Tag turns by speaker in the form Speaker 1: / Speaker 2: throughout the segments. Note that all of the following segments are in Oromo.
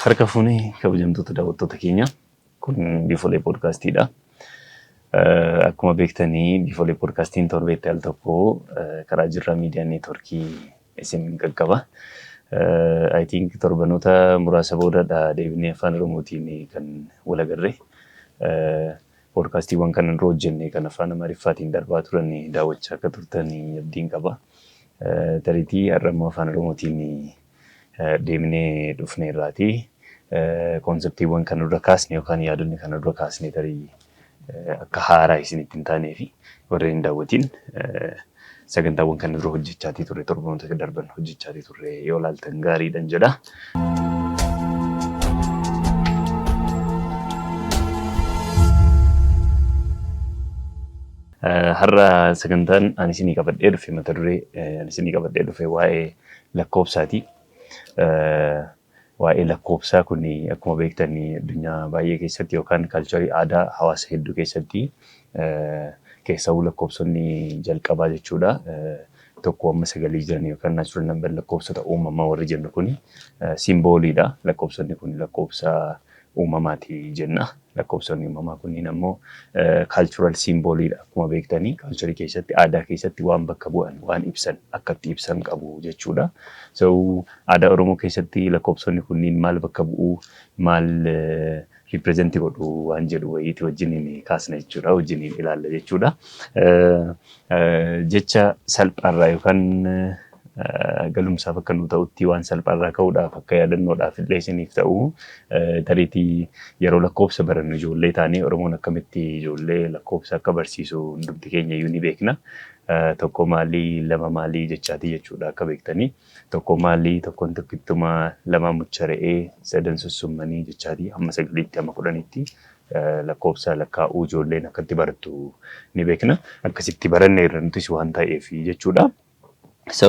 Speaker 1: Harka fuunee kabajamtoota daawwattoota keenya kun Biifolee Poodkaastiidha. Akkuma beektanii Biifolee Poodkaastiin torbeetti al tokko karaa jirra miidiyaa neetworkii isin qaqqaba. I think torbanoota muraasa boodadha deebinee afaan Oromootiin kan wal agarre. Poodkaastiiwwan kan irra hojjenne kan afaan Amaariffaatiin darbaa turan daawwachaa akka turtan abdiin qaba. Tariitii har'a immoo afaan Oromootiin deemnee dhufne irraati. Konseptiiwwan kan irra kaasne yookaan yaadonni kan irra kaasne tarii akka haaraa isinitti hin taanee fi warreen daawwatiin sagantaawwan kan irra hojjechaatii turre torbanoota darban hojjechaatii turre yoo laaltan gaariidhan jedha. Har'a sagantaan ani isinii qabadhee dhufe mata duree ani isinii qabadhee dhufe waa'ee lakkoofsaati. Waa'ee lakkoofsaa kun akkuma beektan addunyaa baay'ee keessatti yookaan kaalcharii aadaa hawaasa hedduu keessatti keessawuu lakkoofsonni jalqabaa jechuudha. Tokko amma 9 jiran yookaan naachuraal nambar lakkoofsota uumamaa warri jennu kun simbooliidha. Lakkoofsonni kun lakkoofsa uumamaati jenna. Lakkoofsonni uumamaa kunniin ammoo kaalchuraal simbooliidha. Akkuma beektanii kaalcharii keessatti aadaa keessatti waan bakka bu'an waan ibsan akkatti ibsan qabu jechuudha. So aadaa Oromoo keessatti lakkoofsonni kunniin maal bakka bu'u maal represent godhu waan jedhu wayiiti wajjiniin kaasna jechuudha. Wajjiniin ilaalla jechuudha. Jecha salphaarraa yookaan galumsaaf akka nu ta'utti waan salphaarraa ka'uudhaaf akka yaadannoodhaaf illee isiniif ta'u tariitii yeroo lakkoofsa barannu ijoollee taanee Oromoon akkamitti ijoollee lakkoofsa akka barsiisu hundumti keenya iyyuu ni beekna. Tokko maalii lama maalii jechaati jechuudha akka beektanii. Tokko maalii tokkoon tokkittuma lama mucha re'ee sadan sussummanii jechaati hamma 9tti hamma 10tti lakkoofsa lakkaa'uu ijoolleen akkatti barattu ni beekna. Akkasitti baranne irra nutis waan ta'eef jechuudha. So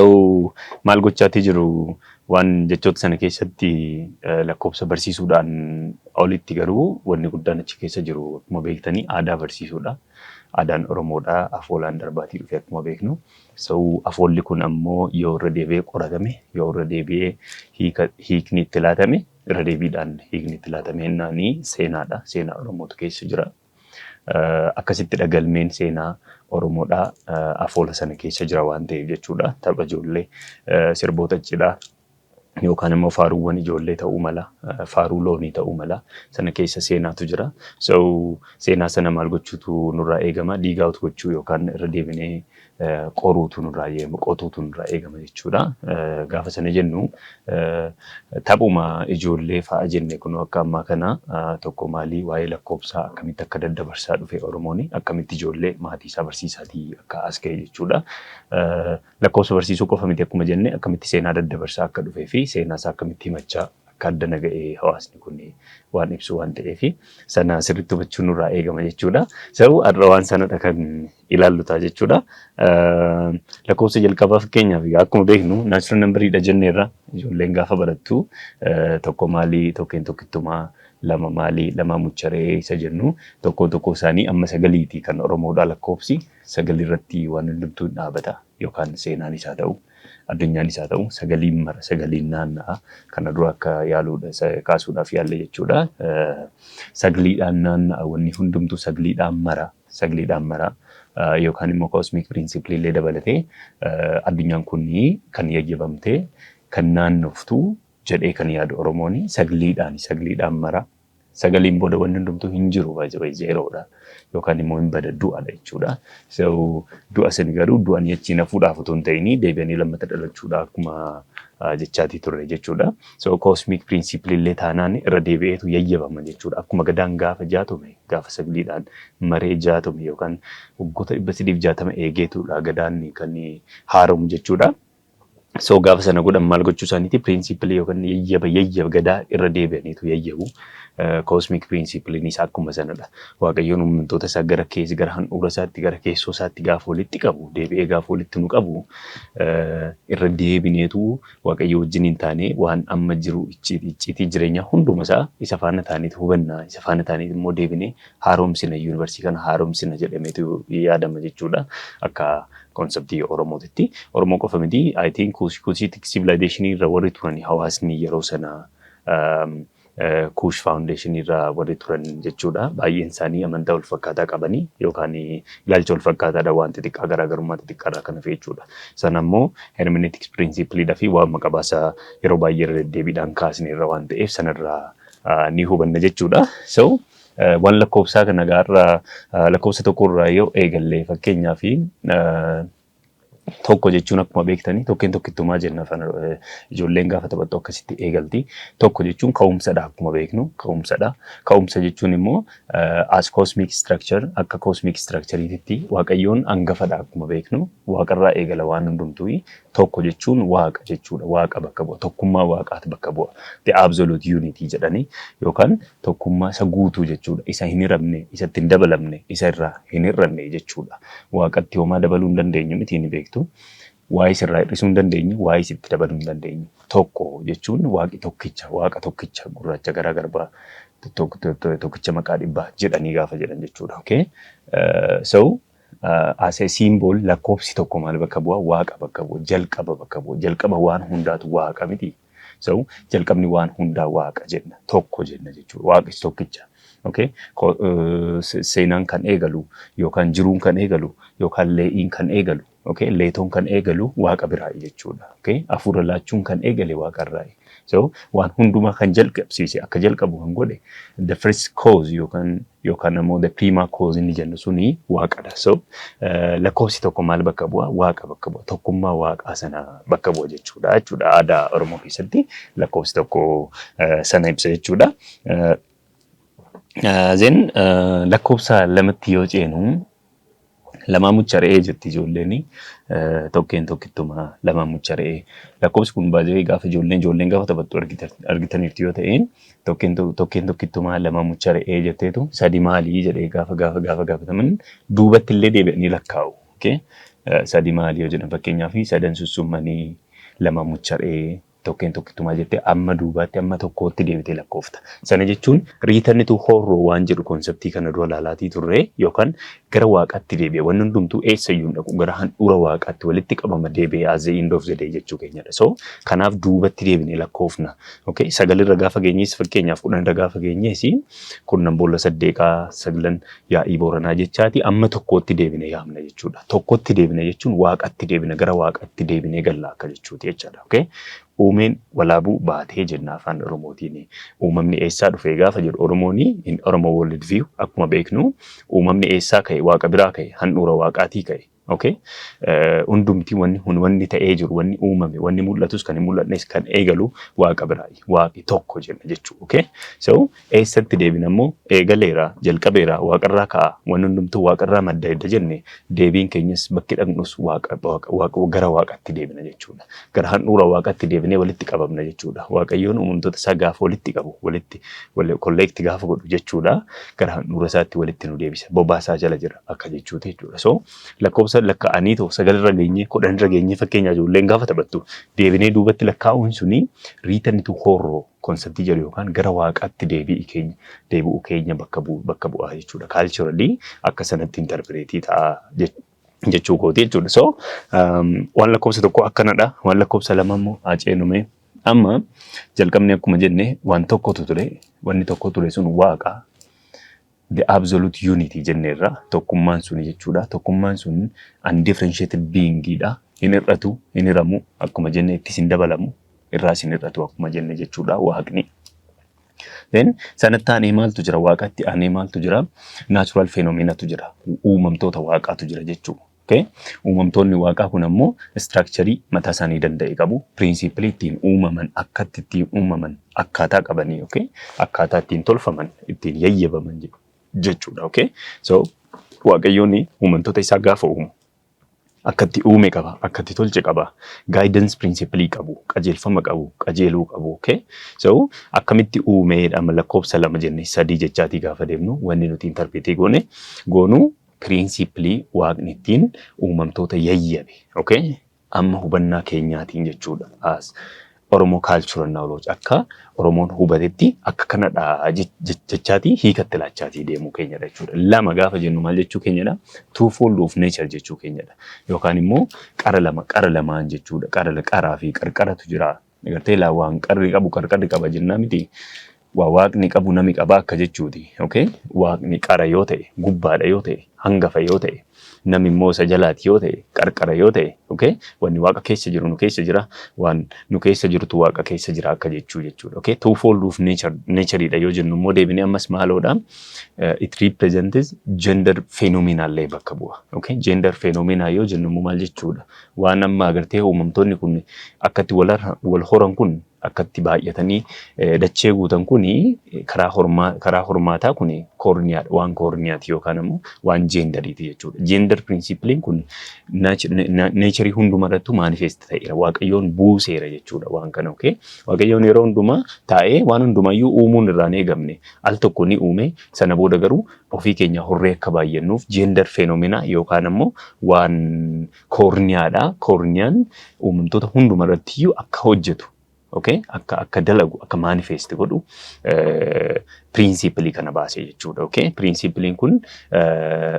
Speaker 1: maal gochaatii jiru waan jechoota sana keessatti lakkoofsa barsiisuudhaan olitti garuu wanni guddaan achi keessa jiru akkuma beektanii aadaa barsiisuudha. Aadaan Oromoodhaa afoolaan darbaatii dhufe akkuma beeknu. So afoolli kun ammoo yoo irra deebi'ee qoratame yoo irra deebi'ee hiikni itti laatame irra deebiidhaan hiikni itti laatame hennaanii seenaadha. Seenaa Oromootu keessa jira. Akkasitti galmeen seenaa Oromoodhaa afoola sana keessa jira waan ta'eef jechuudha. Tapha ijoollee sirboota cidhaa yookaan immoo faaruuwwan ijoollee ta'uu mala, faaruu loonii ta'uu mala sana keessa seenaatu jira. So seenaa sana maal gochuutu nurraa eegama? Diigaa gochuu yookaan irra deebinee qoruutu nurraa eegama, qotuutu nurraa eegama jechuudha. Gaafa sana jennu taphuma ijoollee fa'a jenne kun akka ammaa kana tokko maalii waa'ee lakkoofsaa akkamitti akka daddabarsaa dhufe Oromoon akkamitti ijoollee maatii isaa barsiisaatii akka as ga'e jechuudha. Lakkoofsa barsiisuu qofa miti akkuma jenne akkamitti seenaa daddabarsaa akka dhufee fi seenaa isaa akkamitti himachaa akka addana ga'ee hawaasni kun waan ibsu waan ta'eef sana sirriitti hubachuun nurraa eegama jechuudha. So har'a waan sanadha kan ilaallu ta'a jechuudha. Lakkoofsa jalqabaa fakkeenyaaf akkuma beeknu naachuraal nambariidha jenneerra ijoolleen gaafa barattu tokko maalii tokkeen tokkittumaa lama maalii lama mucha re'ee isa jennu tokko isaanii amma 9ti kan Oromoodhaa lakkoofsi 9 irratti waan hundumtuun dhaabata yookaan seenaan isaa ta'u addunyaan isaa ta'u 9 mara 9 naanna'a kana dura akka yaaluudha kaasuudhaaf yaalle jechuudha. 9dhaan naanna'a wanni hundumtuu 9dhaan mara yookaan immoo cosmic principle illee dabalatee addunyaan kun kan yayyabamtee kan naannoftu jedhee kan yaadu Oromoon 9dhaan mara. 9 booda wanni hundumtuu hin jiru baay'ee zeeroodha yookaan immoo hin bada du'aadha jechuudha. So du'a sani garuu du'an achiin hafuudhaaf otoo hin ta'in deebi'anii lammata dhalachuudha akkuma jechaatii turre jechuudha. So cosmic principle illee taanaan irra deebi'eetu yayyabama jechuudha. Akkuma gadaan gaafa jaatume gaafa 9dhaan maree jaatume yookaan waggoota 360 eegeetudha gadaan kan haaromu jechuudha. So gaafa sana godhan maal gochuu isaaniiti principle yookaan yayyaba gadaa irra deebi'aniitu yayyabu. Cosmic principle isaa akkuma sanadha. Waaqayyoon uumamtoota isaa gara handhuura isaatti gara keessoo isaatti gaafa walitti qabu deebi'ee gaafa walitti nu qabu irra deebineetu waaqayyo wajjin hin taane waan amma jiru icciitii jireenyaa hunduma isaa isa faana taaniitu hubanna isa faana taaniitu immoo deebinee haaromsina yuunivarsiitii kana haaromsina jedhameetu yaadama jechuudha. Akka konseptii Oromootitti. Oromoo qofa miti I think kuusiitik civilization irra warri turan hawaasni yeroo sana Kuush Foundation irraa warri turan jechuudha. Baay'een isaanii amantaa wal fakkaataa qabanii yookaan ilaalcha wal fakkaataadha waan xixiqqaa garaagarummaa xixiqqaadha kana jechuudha. Sana immoo hermeneutics principle fi waan maqabaasa yeroo baay'ee irra deddeebiidhaan kaasne irra waan ta'eef sanarraa ni hubanna jechuudha. So waan lakkoofsaa kana gaarraa lakkoofsa tokkorraa yoo eegalle fakkeenyaa fi tokko jechuun akkuma beektanii tokkeen tokkittumaa jenna ijoolleen gaafa taphattu akkasitti eegalti. Tokko jechuun ka'umsadha akkuma beeknu ka'umsadha. Ka'umsa jechuun immoo as cosmic structure akka cosmic structureetitti waaqayyoon hangafadha akkuma beeknu waaqarraa eegala waan hundumtuu. Tokko jechuun waaqa jechuudha. Waaqa bakka bu'a. Tokkummaa waaqaati bakka bu'a. The absolute unity jedhanii yookaan tokkummaa isa guutuu jechuudha. Isa hin hiramne, isatti hin dabalamne, isa irraa hin hir'anne jechuudha. Waaqatti homaa dabaluu hin dandeenyu miti ni beektu. Waa'ee sirraa hir'isuu hin dandeenyu, waa'ee sitti dabaluu hin dandeenyu. Tokko jechuun waaqi tokkicha, waaqa tokkicha gurraacha garaa garbaa tokkicha maqaa dhibbaa jedhanii gaafa jedhan jechuudha. Okay? So as a symbol lakkoofsi tokko maal bakka bu'a? Waaqa bakka bu'a, jalqaba bakka bu'a. Jalqaba waan hundaatu waaqa miti. So jalqabni waan hundaa waaqa jenna, tokko jenna jechuudha. Waaqis tokkicha. Okay? Seenaan kan eegalu yookaan jiruun kan eegalu yookaan lee'iin kan eegalu. Okay? Leetoon kan eegalu waaqa biraa jechuudha. Okay? Hafuura laachuun kan eegale waaqarraa. So waan hundumaa kan jalqabsiise akka jalqabu kan godhe the first cause yookaan ammoo the prima cause inni jennu suni waaqadha. So lakkoofsi tokko maal bakka bu'a? Waaqa bakka bu'a. Tokkummaa waaqaa sana bakka bu'a jechuudha. Aadaa Oromoo keessatti lakkoofsi tokko sana ibsa jechuudha. Then lakkoofsa lamatti yoo ceenu lamaa mucha re'ee jetti ijoolleen tokkeen tokkittuma lamaa mucha re'ee. Lakkoofsi kun baay'ee gaafa ijoolleen gaafa taphattu argitaniirti yoo ta'een tokkeen tokkittuma lamaa mucha re'ee jetteetu sadi maalii jedhee gaafa gaafataman duubatti illee deebi'anii lakkaa'u. Okay? Sadi maalii yoo jedhan fakkeenyaaf sadan sussummanii lamaa mucha re'ee tokkeen tokkittumaa jettee amma duubaatti amma tokkootti deebitee lakkoofta. Sana jechuun riitannitu horroo waan jedhu konseptii kana dura laalaatii turre yookaan gara waaqaatti deebi'e. Wanni hundumtuu eessayyuu dhaqu gara handhuura waaqaatti walitti qabama deebi'ee as the end of the day jechuu keenyadha. So kanaaf duubatti deebinee lakkoofna. Okay? Sagalirra gaafa geenyees fakkeenyaaf 10 gaafa geenyees kurnan boolla saddeeqaa sagalan yaa'ii booranaa jechaati amma tokkootti deebinee yaamna jechuudha. Tokkotti deebina jechuun waaqatti deebina gara waaqatti deebinee galla akka jechuuti jechaadha. Okay? Uumeen walaabuu baatee jenna afaan Oromootiin. Uumamni eessaa dhufee gaafa jedhu Oromooni in Oromoo world view akkuma beeknu uumamni eessaa ka'e waaqa biraa ka'e handhuura waaqaatii ka'e. Okay? Hundumti wanni ta'ee jiru wanni uumame wanni mul'atus kan hin mul'annes kan eegalu waaqa biraayi. Waaqi tokko jenna jechuudha. Okay? So eessatti deebina immoo eegaleera jalqabeera waaqarraa ka'a wanni hundumtuu waaqarraa madda edda jenne deebiin keenyas bakki dhaqnus gara waaqatti deebina jechuudha. Gara handhuura waaqatti deebinee walitti qabamna jechuudha. Waaqayyoon uumamtoota isaa gaafa walitti qabu walitti kolleekti gaafa godhu jechuudha. Gara handhuura isaatti walitti nu deebisa. Bobaasaa jala jira akka jechuuti jechuudha. So lakkoofsa lakkaa'anii ta'u sagalirra geenye 10irra geenye fakkeenya ijoolleen gaafa taphattu deebinee duubatti lakkaa'uun suni riitannitu horroo konseptii jedhu yookaan gara waaqaatti deebi'uu keenya bakka bu'aa jechuudha. Culturally akka sanatti interpretii ta'a jechuu kooti jechuudha. So waan lakkoofsa tokko akkanadha. Waan lakkoofsa lama immoo aceenume amma jalqabni akkuma jenne waan tokkotu ture. Wanni tokko ture sun waaqa. The absolute unity jenneerra tokkummaan suni jechuudha. Tokkummaan sun undifferentiated beingidha. Hin hir'atu, hin hiramu akkuma jenne ittis hin dabalamu. Irraas hin hir'atu akkuma jenne jechuudha waaqni. Then sanatti aanee maaltu jira? Waaqatti aanee maaltu jira? Natural phenomenatu jira. Uumamtoota waaqaatu jira jechuudha. Okay? Uumamtoonni waaqaa kun ammoo structurii mataa isaanii danda'e qabu. Principle ittiin uumaman akkatti ittiin uumaman akkaataa qabanii. Okay? Akkaataa ittiin tolfaman ittiin yayyabaman jechuudha. Okay? So waaqayyoon uumamtoota isaa gaafa uumu akkatti uume qaba, akkatti tolche qaba, guidance principle qabu, qajeelfama qabu, qajeeluu qabu. Okay, so akkamitti uumeedha lakkoofsa lama jenne sadii jechaatii gaafa deemnu wanni nuti interpretii goonu principle waaqni ittiin uumamtoota yayyabe. Okay, amma hubannaa keenyaatiin jechuudha. As Oromoo cultural knowledge akka Oromoon hubatetti akka kanadha jechaatii hiikatti laachaatii deemuu keenyadha jechuudha. Lama gaafa jennu maal jechuu keenyadha? Twofold of nature jechuu keenyadha. Yookaan immoo qara lamaan jechuudha. Qaraa fi qarqaratu jira. Agartee waan qarri qabu qarqarri qaba jennaa miti. Waaqni qabu nami qaba akka jechuuti. Okay? Waaqni qara yoo ta'e, gubbaadha yoo ta'e, hangafa yoo ta'e, nami immoo isa jalaati yoo ta'e, qarqara yoo ta'e, okay? Wanni waaqa keessa jiru nu keessa jira, waan nu keessa jirutu waaqa keessa jira akka jechuudha. Okay? Twofold of natureidha yoo jennu immoo deebinee ammas maaloodha? It represents gender phenomena illee bakka bu'a. Okay? Gender phenomena yoo jennu immoo maal jechuudha? Waan amma agartee uumamtoonni kun akkatti wal horan kun akkatti baay'atanii dachee guutan kuni karaa hormaataa kuni koorniyaadha, waan koorniyaati yookaan immoo waan jeendariiti jechuudha. Jeendar pirinsipiliin kun neecharii hundumarrattu maanifeest ta'eera. Waaqayyoon buuseera jechuudha waan kana. Okay? Waaqayyoon yeroo hundumaa taa'ee waan hundumayyuu uumuun irraan eegamne al tokko ni uume sana booda garuu ofii keenya horree akka baay'annuuf jeendar feenomenaa yookaan immoo waan koorniyaadha. Koorniyaan uumamtoota hundumarrattiyyuu akka hojjetu. Okay, akka dalagu akka manifest godhu principle kana baasee jechuudha. Okay, principleen kun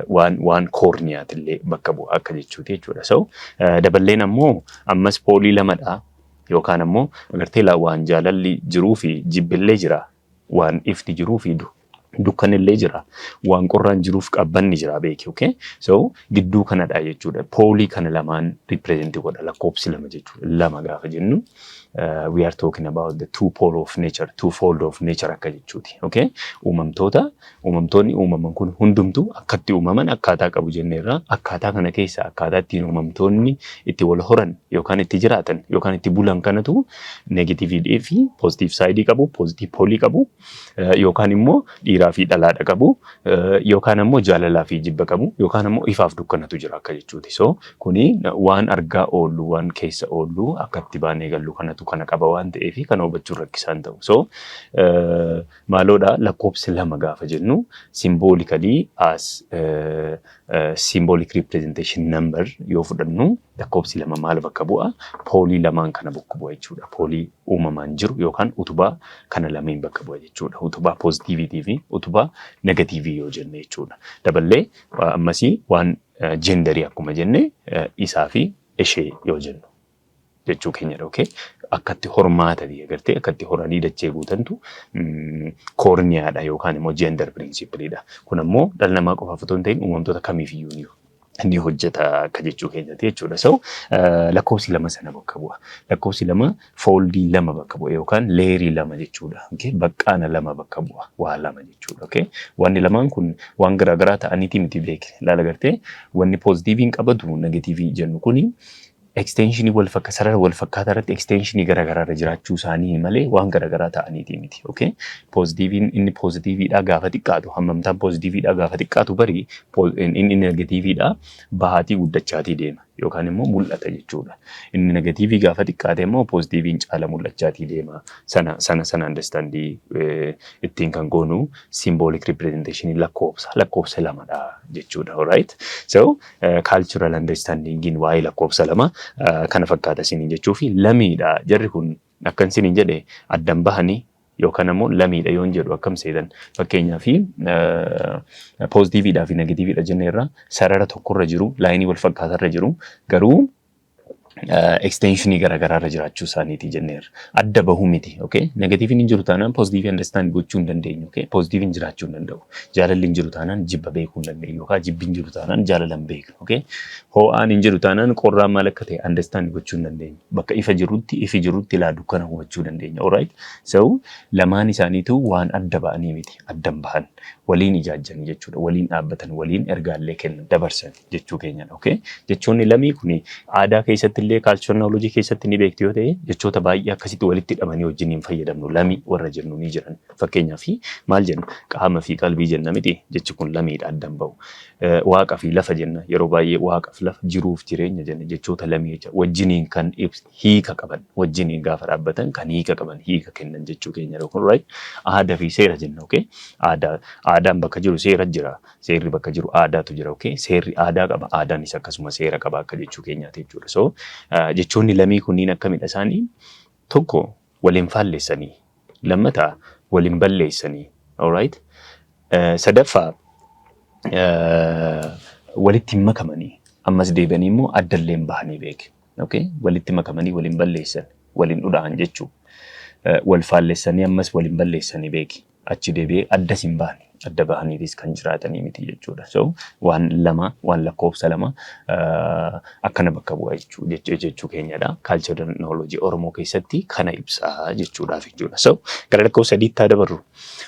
Speaker 1: waan koorniyaatillee bakka bu'a akka jechuuti jechuudha. So daballeen ammoo ammas poolii lamadha yookaan ammoo agartee waan jaalalli jiruu fi jibbillee jira, waan ifti jiruu fi dukkanillee jira, waan qorraan jiruuf qabbanni jira beeki. Okay, so gidduu kanadha jechuudha. Poolii kana lamaan represent godha lakkoofsi lama jechuudha. Lama gaafa jennu we are talking about the twofold of nature akka jechuuti. Okay, uumamtoonni uumaman kun hundumtu akkatti uumaman akkaataa qabu jenneerra. Akkaataa kana keessa akkaataa ittiin uumamtoonni itti wal horan yookaan itti jiraatan yookaan itti bulan kanatu negative fi positive side qabu, positive poolii qabu yookaan immoo dhiiraa fi dhalaadha qabu yookaan immoo jaalalaa fi jibba qabu yookaan immoo ifaaf dukkanatu jira akka jechuuti. So kuni waan argaa oollu waan keessa oollu akkatti baanee gallu kanatu kana qaba waan ta'eef kana hubachuu rakkisaan ta'u. So maaloodha lakkoofsi lama gaafa jennu symbolically as symbolic representation number yoo fudhannu lakkoofsi lama maal bakka bu'a? Poolii lamaan kana bakka bu'a jechuudha. Poolii uumamaan jiru yookaan utubaa kana lameen bakka bu'a jechuudha. Utubaa positivity fi utubaa negativity yoo jenne jechuudha. Daballee ammasii waan genderii akkuma jenne isaa fi ishee yoo jennu jechuu keenyadha. Okay, akkatti hormaatanii agartee akkatti horanii dachee guutantu koorniyaadha yookaan immoo gender principleedha. Kun ammoo dhala namaa qofaaf otoo hin ta'in uumamtoota kamiifiyyuu ni hojjeta akka jechuu keenyatti jechuudha. So lakkoofsi lama sana bakka bu'a. Lakkoofsi lama fooldii lama bakka bu'a yookaan leerii lama jechuudha. Okay, baqqaana lama bakka bu'a waa lama jechuudha. Okay, wanni lamaan kun waan garaagaraa ta'aniiti miti beekne. Laala gartee wanni poozitiiviin qabatu negatiivii jennu kuni extensionii sarara wal fakkaataa irratti extensionii garaagaraa irra jiraachuu isaanii malee waan garaagaraa ta'aniiti miti. Okay, poozitiiviin inni poozitiiviidha gaafa xiqqaatu hammamtaan poozitiiviidha gaafa xiqqaatu bari inni negatiiviidha bahaatii guddachaatii deema yookaan immoo mul'ata jechuudha. Inni negatiivii gaafa xiqqaate immoo poozitiiviin caala mul'achaatii deema. Sana understandii ittiin kan goonu symbolic representation lakkoofsa lamadha jechuudha. Alright, so cultural understanding waa'ee lakkoofsa lama kana fakkaata isiniin jechuu fi lamiidha. Jarri kun akkan isiniin jedhe addan bahanii yookaan ammoo lamiidha yoon jedhu akkam seetan fakkeenyaaf poozitiiviidhaa fi negatiiviidha jenneerra sarara tokkorra jiru laayinii wal fakkaatarra jiru garuu extensionii garaagaraa irra jiraachuu isaaniiti jenneerra. Adda bahuu miti. Okay, negatiiviin hin jiru taanaan poozitiivii understand gochuu hin dandeenyu. Okay, poozitiiviin jiraachuu hin danda'u. Jaalalli hin jiru taanaan jibba beekuu hin dandeenyu yookaan jibbi hin jiru taanaan jaalala hin beeknu. Okay, ho'aan hin jiru taanaan qorraan maal akka ta'e understand gochuu hin dandeenyu. Bakka ifi jirutti ilaa dukkana hubachuu dandeenya. Alright, so lamaan isaaniitu waan adda ba'anii miti. Addan bahan waliin ijaajjan jechuudha. Waliin dhaabbatan waliin ergaallee kennan dabarsan jechuu keenyadha. Okay, jechoonni lamii kuni aadaa keessatti illee kaalchoornoolojii keessatti ni beekti yoo ta'e jechoota baay'ee akkasitti walitti hidhamanii wajjin hin fayyadamnu lamii warra jennu ni jiran. Fakkeenyaaf maal jenna qaama fi qalbii jenna miti jechi kun lamiidha addan bahu. Waaqa fi lafa jenna yeroo baay'ee waaqa fi lafa jiruuf jireenya jenna jechoota lamii wajjiniin kan hiika qaban wajjiniin gaafa dhaabbatan kan hiika qaban hiika kennan jechuu keenya kun right. Aadaa fi seera jenna okay. Aadaan bakka jiru seera jira seerri bakka jiru aadaatu jira okay. Seerri aadaa qaba aadaanis akkasuma seera qaba akka jechuu keenyaati jechuudha. So jechoonni lamii kunniin akkamidha isaanii tokko waliin faalleessanii lammataa waliin balleessanii alright. Sadaffaa walitti makamanii ammas deebi'anii immoo addallee bahanii beeku okay. Walitti makamanii waliin balleessan waliin dhudhaan jechuu wal faalleessanii ammas waliin balleessanii beeki achi deebi'ee adda hin baane adda bahaniitis kan jiraatanii miti jechuudha. So waan lakkoofsa lama akkana bakka bu'a jechuu keenyadha. Kaalchoornoolojii Oromoo keessatti kana ibsaa jechuudhaaf jechuudha. So gara lakkoofsa sadiitti haa dabarru.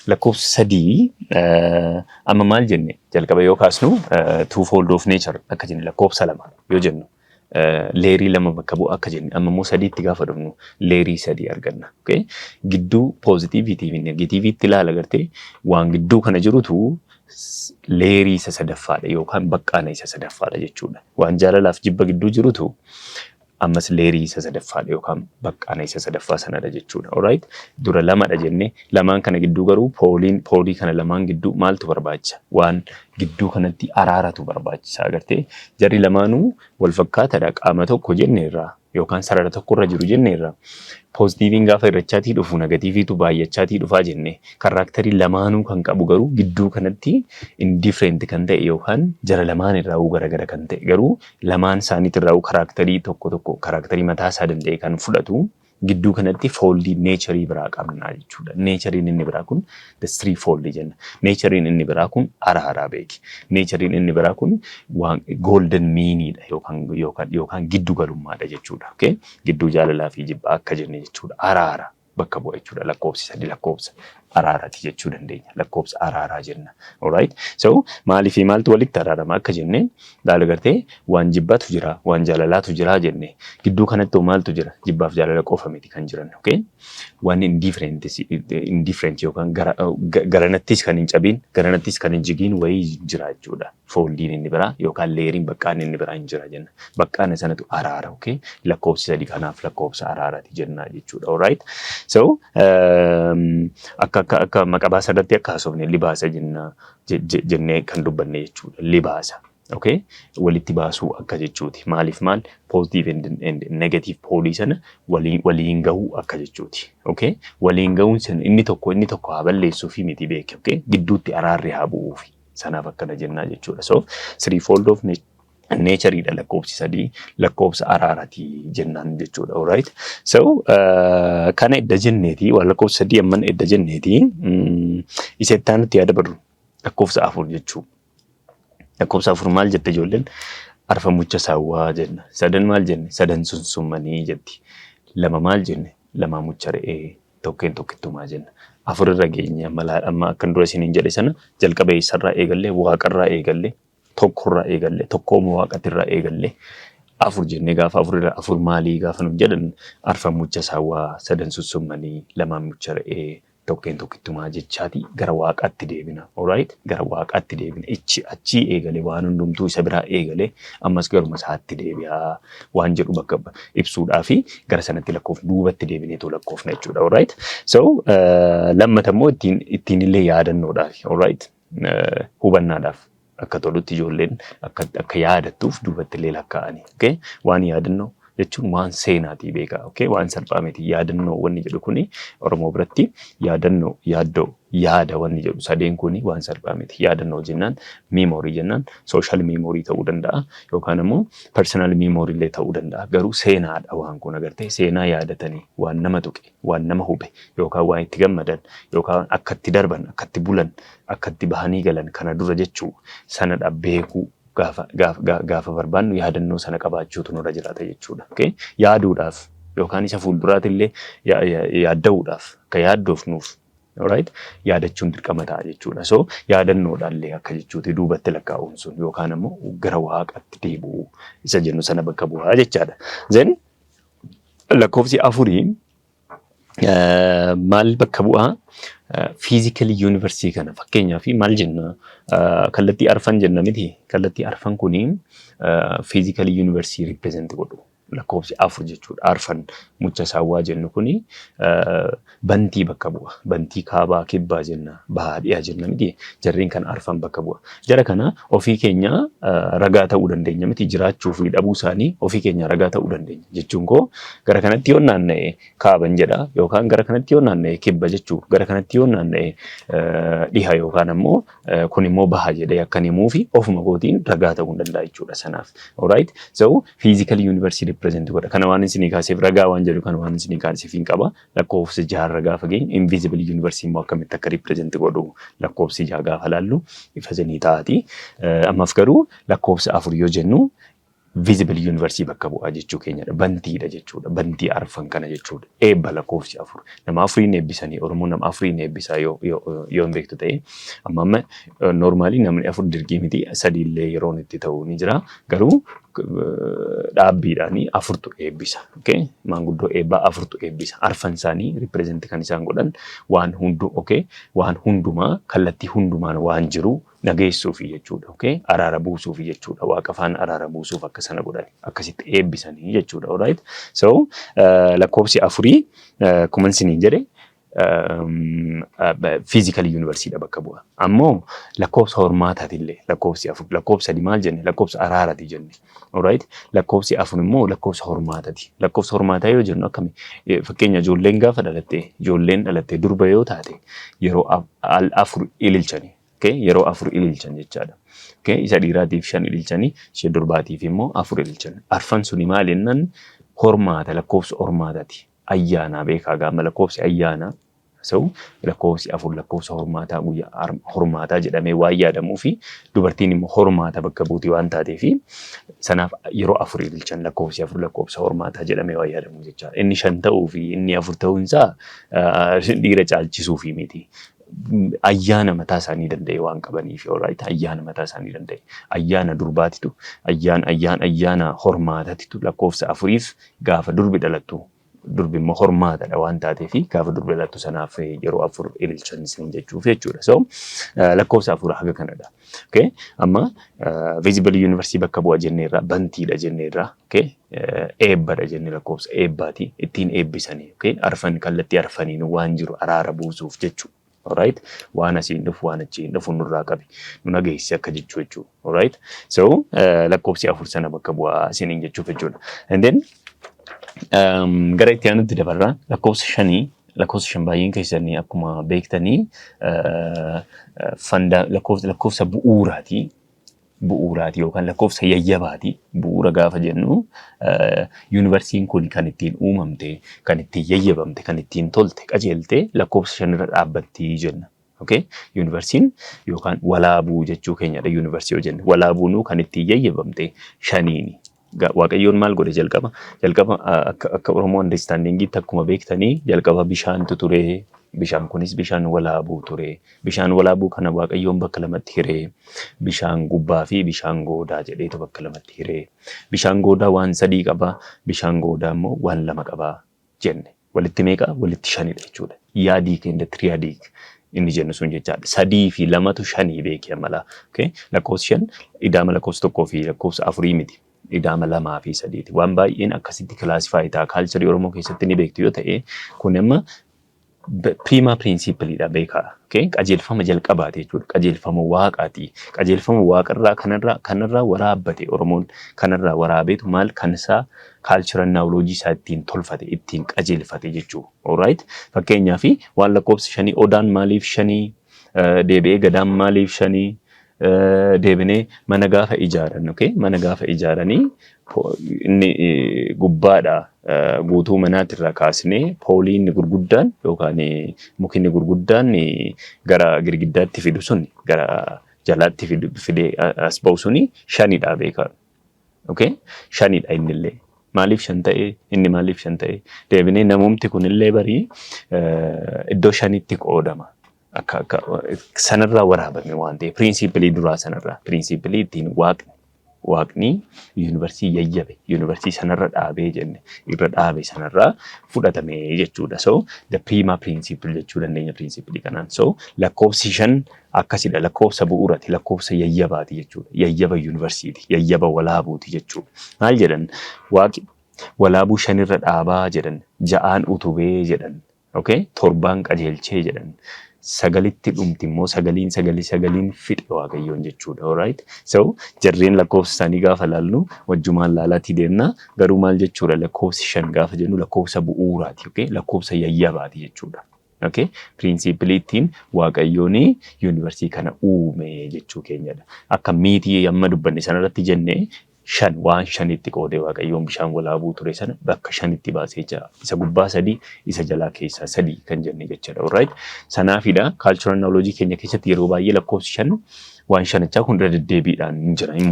Speaker 1: Lakkoofsa sadii amma maal jenne jalqaba yoo kaasnu twofold of nature akka jenne lakkoofsa lama yoo jennu leerii lama bakka bu'a akka jenne amma immoo sadiitti gaafa dhufnu leerii sadii arganna. Okay? Gidduu poozitiiviitii fi negatiiviitti ilaala gartee waan gidduu kana jirutu leerii isa sadaffaadha yookaan baqqaana isa sadaffaadha jechuudha. Waan jaalalaaf jibba gidduu jirutu ammas leerii isa sadaffaadha yookaan baqqaana isa sadaffaa sanadha jechuudha. Alright? Dura lamadha jenne lamaan kana gidduu garuu poolii kana lamaan gidduu maaltu barbaachisa? Waan gidduu kanatti araaratu barbaachisa agartee jarri lamaanuu wal fakkaataadha qaama tokko jenneerraa yookaan sarara tokkorra jiru jenneerraa poozitiiviin gaafa irrachaatii dhufu negatiiviitu baay'achaatii dhufaa jenne karaakterii lamaanuu kan qabu garuu gidduu kanatti indifferent kan ta'e yookaan jara lamaan irraa garagara kan ta'e garuu lamaan isaaniitti irraa karaakterii tokko karaakterii mataa isaa danda'e kan fudhatu gidduu kanatti fooldii neecharii biraa qabna jechuudha. Neechariin inni biraa kun the three fold jenna. Neechariin inni biraa kun araaraa beeki. Neechariin inni biraa kun waan golden meanidha yookaan giddu galummaadha jechuudha. Okay? Gidduu jaalalaa fi jibbaa akka jenne jechuudha. Araara bakka bu'a jechuudha. Lakkoofsi sadii lakkoofsa araaraati jechuu dandeenya. Lakkoofsa araaraa jenna. Alright? So maalii fi maaltu walitti araarama akka jenne laala gartee waan jibbatu jira waan jaalalaatu jira jenne gidduu kanatti maaltu jira jibbaaf jaalala qofa miti kan jiran okay. Waan indifferent yookaan garanattis kan hin cabin garanattis kan hin jigiin wayii jira jechuudha. Fooldiin inni biraa yookaan leeriin baqqaan inni biraa hin jira jenna. Baqqaan sanatu araara okay. Lakkoofsi sadii kanaaf lakkoofsa araaraati jenna jechuudha. Alright? So akka maqabaa sadatti akka haasofne libaasa jennee kan dubbanne jechuudha. Libaasa. Okay? Walitti baasuu akka jechuuti. Maaliif maal? Positive and negative poolii sana waliin gahuu akka jechuuti. Okay? Waliin gahuun sana inni tokko haa balleessuufi miti beeke. Okay? Gidduutti araarri haa bu'uufi. Sanaaf akkana jennaa jechuudha. So threefold of neechariidha lakkoofsi sadii lakkoofsa araaraati jennaan jechuudha. Alright? So kana edda jenneeti waan lakkoofsa sadii amman edda jenneeti isa itti aanutti yaada badru lakkoofsa afur jechuu. Lakkoofsa afur maal jette ijoolleen? Arfa mucha saawwaa jenna. Sadan maal jenne? Sadan sunsummanii jetti. Lama maal jenne? Lama mucha re'ee tokkeen tokkittumaa jenna. Afur irra geenye amma akkan dura isiniin jedhe sana jalqaba eessarraa eegallee waaqarraa eegallee tokkorraa eegallee tokkooma waaqatirraa eegallee afur jennee gaafa afur maalii gaafa nuuf jedhan arfa mucha saawwaa sadan sunsummanii lama mucha re'ee tokkeen tokkittumaa jechaati gara waaqaatti deebina. Alright? Gara waaqaatti deebina. Achi eegale waan hundumtuu isa biraa eegale ammas garuma isaatti deebi'aa waan jedhu bakka ibsuudhaa fi gara sanatti duubatti deebineetu lakkoofna jechuudha. Alright? So lammata immoo ittiin illee yaadannoodhaaf. Alright? Hubannaadhaaf akka tolutti ijoolleen akka yaadattuuf duubatti illee lakkaa'ani. Okay? Waan yaadannoo jechuun waan seenaatii beekaa. Okay? Waan salphaa miti yaadannoo wanni jedhu kuni Oromoo biratti yaadannoo yaada wanni jedhu sadeen kuni waan salphaa miti. Yaadannoo jennaan memory jennaan social memory ta'uu danda'a yookaan immoo personal memory illee ta'uu danda'a. Garuu seenaadha waan kun agartee seenaa yaadatanii waan nama tuqe waan nama hube yookaan waan itti gammadan yookaan akka itti darban akka itti bulan akka itti bahanii galan kana dura jechuu sanadha beekuu. Gaafa barbaannu yaadannoo sana qabaachuutu nurra jiraata jechuudha. Okay? Yaaduudhaaf yookaan isa fuulduraati illee yaadda'uudhaaf akka yaaddoofnuuf Alright? Yaadachuun dirqama ta'a jechuudha. So yaadannoodhaallee akka jechuuti duubatti lakkaa'uun sun yookaan immoo gara waaqatti deebi'uu isa jennu sana bakka bu'aa jechaadha. Then lakkoofsi afurii maal bakka bu'aa? Fiizikali yuunivarsiitii kana fakkeenyaaf maal jenna? Kallattii arfan jenna miti. Kallattii arfan kuni fiizikali yuunivarsiitii riipireezenti godhu. Lakkoofsi afur jechuudha. Arfan mucha saawwaa jennu kuni bantii bakka bu'a. Bantii kaabaa kibbaa jenna. Baadiyyaa jenna miti. Jarreen kan arfan bakka bu'a. Jara kana ofii keenya ragaa ta'uu dandeenya miti. Jiraachuu fi dhabuu isaanii ofii keenya ragaa ta'uu dandeenya. Jechuun koo gara kanatti yoo naanna'e kaaban jedha yookaan gara kanatti yoo naanna'e kibba jechuu. Gara kanatti yoo naanna'e dhiha yookaan ammoo kun immoo baha jedhee akkan himuu fi ofuma kootiin ragaa ta'uu danda'a jechuudha sanaaf. Alright? So physical university represent godha. Kana waan isinii kaaseef ragaa waan jedhu kana waan isinii kaaseef hin qaba. Lakkoofsa jaha ragaa fageen invisible university immoo akkamitti akka represent godhu lakkoofsi jaha gaafa laallu ifa isinii taati. Ammaaf garuu lakkoofsa afur yoo jennu visible university bakka bu'aa jechuu keenyadha. Bantiidha jechuudha. Bantii arfan kana jechuudha. Eebba lakkoofsi afur. Nama afuriin eebbisanii Oromoon nama afuriin eebbisaa yoo hin beektu ta'e amma normaalii namni afur dirqii miti sadiillee yeroon itti ta'uu ni jira. Garuu dhaabbiidhaanii afurtu eebbisa. Okay? Maanguddoo eebbaa afurtu eebbisa. Arfan isaanii represent kan isaan godhan waan hundumaa kallattii hundumaan waan jiru nageessuufi jechuudha. Okay? Araara buusuufi jechuudha. Waaqa afaan araara buusuuf akka sana godhan akkasitti eebbisanii jechuudha. Alright? So lakkoofsi afurii kuman isiniin jedhe physical university bakka bu'a. Ammoo lakkoofsa hormaataatillee lakkoofsi afur lakkoofsa sadii maal jenne lakkoofsa araaraati jenne. Alright? Lakkoofsi afur immoo lakkoofsa hormaataati. Lakkoofsa hormaataa yoo jennu akkami fakkeenya ijoolleen gaafa dhalatte durba yoo taate yeroo afur ililchani. Okay? Yeroo afur ililchan jechaadha. Okay? Isa dhiiraatiif 5 ililchanii ishee durbaatiif immoo 4 ililchan. Arfan suni maal jennaan hormaata lakkoofsa hormaataati. Ayyaana beekaa gaafa lakkoofsi ayyaana. So lakkoofsi afur lakkoofsa hormaataa guyyaa hormaataa jedhamee waan yaadamuu fi dubartiin immoo hormaata bakka buutii waan taateef sanaaf yeroo afur ililchan lakkoofsi afur lakkoofsa hormaataa jedhamee waan yaadamu jechaadha. Inni 5 ta'uu fi inni 4 ta'uun isaa dhiira caalchisuu fi miti. Ayyaana mataa isaanii danda'e waan qabaniif alright ayyaana mataa isaanii danda'e ayyaana durbaatitu ayyaana hormaatatitu lakkoofsa afuriif gaafa durbi dhalattu durbi immoo hormaatadha waan taateef gaafa durbi dhalattu sanaaf yeroo afur ililchan isin jechuuf jechuudha. So lakkoofsa afur haga kanadha. Okay? Amma visible university bakka bu'a jenneerra bantiidha jenneerra. Okay? Eebbadha jenne lakkoofsa eebbaati ittiin eebbisanii. Okay? Arfan kallattii arfaniin waan jiru araara buusuuf jechuudha. Alright? Waan asiin dhufu waan achiin dhufu nurraa qabi. Nu nageessi akka jechuu jechuudha. Alright? So lakkoofsi afur sana bakka bu'aa isiniin jechuuf jechuudha. And then gara itti aanutti dabarraa lakkoofsa 5 lakkoofsa 5 baay'een keessanii akkuma beektanii lakkoofsa bu'uuraati. Bu'uuraati yookaan lakkoofsa yayyabaati. Bu'uura gaafa jennu yuunivarsiitiin kun kan ittiin uumamte, kan ittiin yayyabamte, kan ittiin tolte, qajeelte lakkoofsa 5 irra dhaabbatti jenna. Okay? Yuunivarsiitiin yookaan walaabuu jechuu keenyadha yuunivarsiitii yoo jennu. Walaabuun kan ittiin yayyabamte 5. Waaqayyoon maal godhe jalqaba akka Oromoo understandingiitti akkuma beektanii jalqaba bishaantu ture. Bishaan kunis bishaan walaabuu ture. Bishaan walaabuu kana waaqayyoon bakka lamatti hiree. Bishaan gubbaa fi bishaan goodaa jedheetu bakka lamatti hiree. Bishaan goodaa waan 3 qaba. Bishaan goodaa immoo waan 2 qaba jenne. Walitti meeqa? Walitti 5 jechuudha. Yaadii keenya triyaadii inni jennu sun jechaadha. 3 fi 2tu 5 beekee mala. Okay? Lakkoofsi 5 idaama lakkoofsa 1 fi lakkoofsa 4 miti. Idaama 2 fi 3ti. Waan baay'een akkasitti kilaasifaayi ta'a. Kaalcharii Oromoo keessatti ni beektu yoo ta'e kun amma prima principleedha beekaa. Okay? Qajeelfama jalqabaati jechuudha. Qajeelfama waaqaati. Qajeelfama waaqarraa kanarraa waraabbate Oromoon kanarraa waraabeetu maal kansaa cultural knowledge isaa ittiin tolfate ittiin qajeelfate jechuudha. Alright? Fakkeenyaaf waan lakkoofsa 5 odaan maaliif 5 deebi'ee gadaan maaliif 5 deebinee mana gaafa ijaaran. Okay? Mana gaafa ijaaranii inni gubbaadha guutuu manaatirraa kaasnee pooliin gurguddaan yookaan mukinni gurguddaan gara girgiddaatti fidu sun gara jalaatti fidee as ba'u suni 5dha beekaa. Okay? 5dha innillee. Maaliif 5 ta'e? Inni maaliif 5 ta'e? Deebinee namumti kunillee barii iddoo 5tti qoodama. Akka sanarraa waraabame waan ta'eef piriinsiipilii duraa sanarraa piriinsiipilii ittiin waaqni yuunivarsiitii yayyabe yuunivarsiitii sanarra dhaabee jenne irra dhaabe sanarraa fudhatame jechuudha. So the prima principle jechuu dandeenya piriinsiipilii kanaan. So lakkoofsi 5 akkasidha. Lakkoofsa bu'uuraati. Lakkoofsa yayyabaati jechuudha. Yayyaba yuunivarsiitii, yayyaba walaabuuti jechuudha. Maal jedhan waaqi walaabuu 5 irra dhaabaa jedhan, 6 utubee jedhan, okay? 7 qajeelchee jedhan. Sagalitti dhumti immoo sagaliin fixe waaqayyoon jechuudha. Alright. So jarreen lakkoofsa isaanii gaafa laallu wajjumaan laalaatti deemna. Garuu maal jechuudha lakkoofsi 5 gaafa jennu lakkoofsa bu'uuraati. Okay? Lakkoofsa yayyabaati jechuudha. Okay? Piriinsiipiliitiin waaqayyoon yuunivarsiitii kana uume jechuu keenyadha. Akka miitii amma dubbanne sanarratti jenne 5 waan 5tti qoodee waaqayyoon bishaan walaabuu ture sana bakka 5tti baasee jira. Isa gubbaa 3 isa jalaa keessaa 3 kan jenne jechuudha. Alright. Sanaafidha cultural knowledge keenya keessatti yeroo baay'ee lakkoofsi 5 waan 5 hunda deddeebiidhaan hin jira hin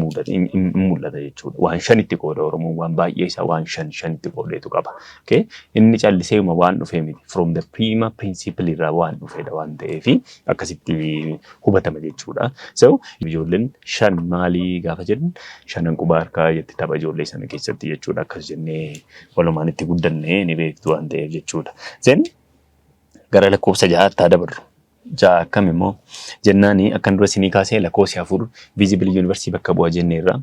Speaker 1: mul'ata jechuudha. Waan 5tti qooda Oromoon waan baay'ee isaa waan 5tti qoodeetu qaba. Okay? Inni calliseema waan dhufee miti from the prima principle irraa waan dhufeedha waan ta'eef akkasitti hubatama jechuudha. So ijoolleen 5 maalii gaafa jedhan 5 qubaa harkaa jetti tapha ijoollee sana keessatti jechuudha. Akkas jennee walumaan itti guddanne ni beektu waan ta'eef jechuudha. Then gara lakkoofsa 6tti dabarru. 6 akkam immoo jennaani akkan dura sinii kaasee lakkoofsi 4 visible university bakka bu'a jenneerra.